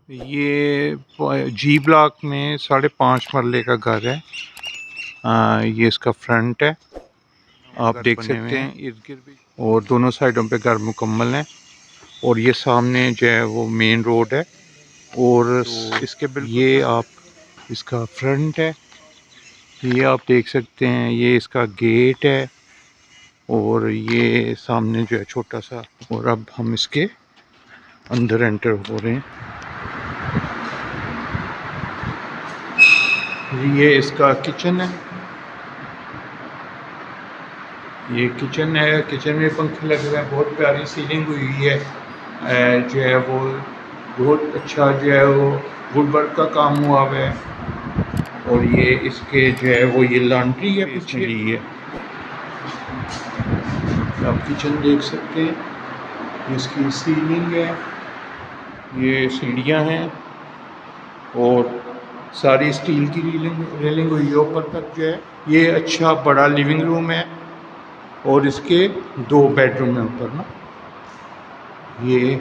ये जी ब्लॉक में 5.5 मरले का घर है। ये इसका फ्रंट है, आप देख सकते हैं इर्द गिर्द भी, और दोनों साइडों पे घर मुकम्मल हैं। और ये सामने जो है वो मेन रोड है, और तो इसके ये आप इसका फ्रंट है, ये आप देख सकते हैं। ये इसका गेट है, और ये सामने जो है छोटा सा। और अब हम इसके अंदर एंटर हो रहे हैं। ये इसका किचन है, ये किचन है। किचन में पंखे लगे हुए हैं, बहुत प्यारी सीलिंग हुई है। जो है वो बहुत अच्छा जो है वो वुड वर्क का काम हुआ हुआ है। और ये इसके जो है वो ये लॉन्ड्री है पीछे ली है। आप किचन देख सकते हैं, इसकी सीलिंग है, ये सीढ़ियाँ हैं, और सारी स्टील की रेलिंग हुई है ऊपर तक जो है। ये अच्छा बड़ा लिविंग रूम है, और इसके 2 बेडरूम है ऊपर ना। ये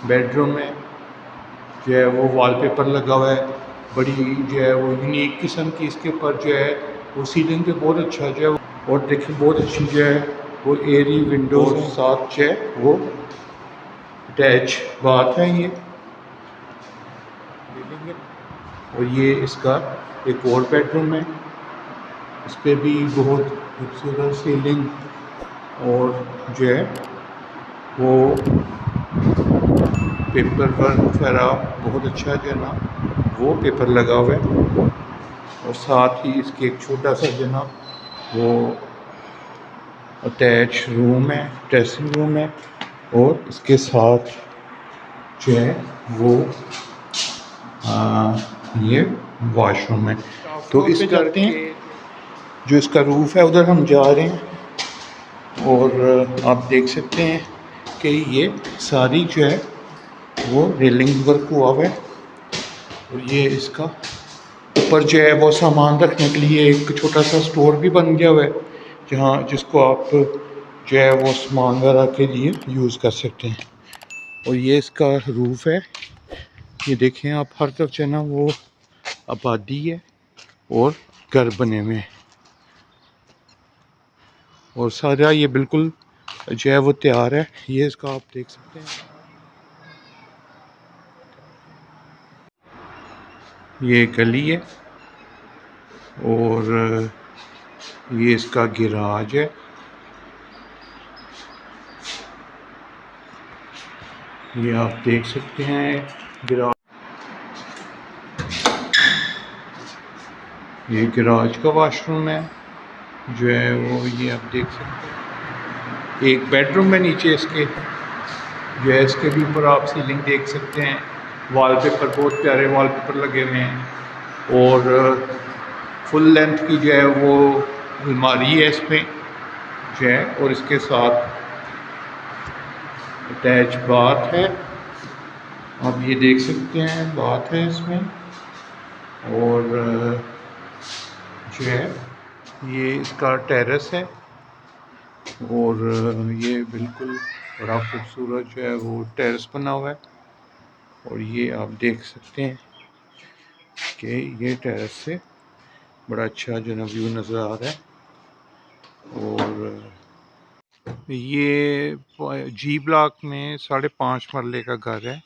बेडरूम है, जो है वो वॉलपेपर लगा हुआ है, बड़ी जो है वो यूनिक किस्म की। इसके ऊपर जो है वो सीलिंग पे बहुत अच्छा जो है, और देखिए बहुत अच्छी जो है वो एयरी विंडोज और साथ जो है वो अटैच बात है ये। और ये इसका एक और बेडरूम है, इस पर भी बहुत खूबसूरत सीलिंग, और जो है वो पेपर वर्क वगैरह बहुत अच्छा जो है ना वो पेपर लगा हुआ है। और साथ ही इसके एक छोटा सा जो है ना वो अटैच रूम है, ड्रेसिंग रूम है, और इसके साथ जो है वो ये वॉशरूम है। तो इस करते हैं, जो इसका रूफ है उधर हम जा रहे हैं। और आप देख सकते हैं कि ये सारी जो है वो रेलिंग वर्क हुआ हुआ है। और ये इसका ऊपर जो है वो सामान रखने के लिए एक छोटा सा स्टोर भी बन गया हुआ है, जहाँ जिसको आप जो है वो सामान वगैरह के लिए यूज़ कर सकते हैं। और ये इसका रूफ है, ये देखें आप, हर तरफ जो है ना वो आबादी है और घर बने हुए हैं। और सारा ये बिल्कुल जो है वो तैयार है। ये इसका आप देख सकते हैं, ये गली है, और ये इसका गिराज है। ये आप देख सकते हैं गिराज, ये गिराज का वॉशरूम है जो है वो, ये आप देख सकते हैं। एक बेडरूम है नीचे इसके, जो है इसके भी ऊपर आप सीलिंग देख सकते हैं। वॉलपेपर बहुत प्यारे वॉलपेपर लगे हुए हैं, और फुल लेंथ की जो है वो अलमारी है इसमें जो है, और इसके साथ अटैच बाथ है, आप ये देख सकते हैं बात है इसमें। और जो है ये इसका टेरेस है, और ये बिल्कुल बड़ा खूबसूरत जो है वो टेरेस बना हुआ है। और ये आप देख सकते हैं कि ये टेरेस से बड़ा अच्छा जो है व्यू नज़र आ रहा है। और ये जी ब्लॉक में 5.5 मरले का घर है।